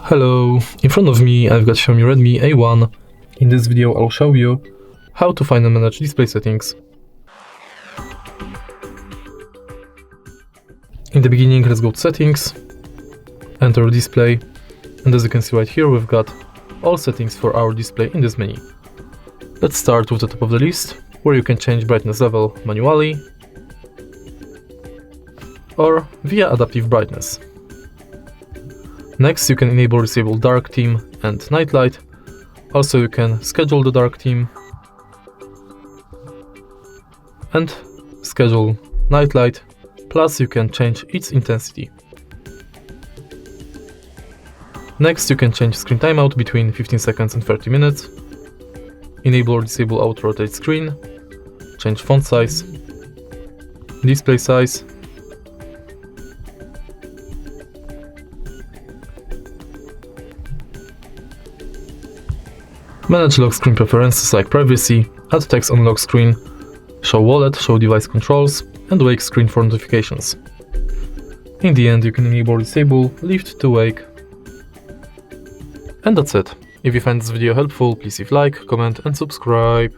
Hello, in front of me I've got XIAOMI Redmi A1. In this video I'll show you how to find and manage display settings. In the beginning, let's go to settings, enter display, and as you can see right here we've got all settings for our display in this menu. Let's start with the top of the list, where you can change brightness level manually or via adaptive brightness. Next, you can enable or disable dark theme and night light. Also, you can schedule the dark theme and schedule night light, plus you can change its intensity. Next, you can change screen timeout between 15 seconds and 30 minutes, enable or disable auto rotate screen, change font size, display size, manage lock screen preferences like privacy, add text on lock screen, show wallet, show device controls, and wake screen for notifications. In the end, you can enable or disable lift to wake. And that's it. If you find this video helpful, please leave like, comment and subscribe.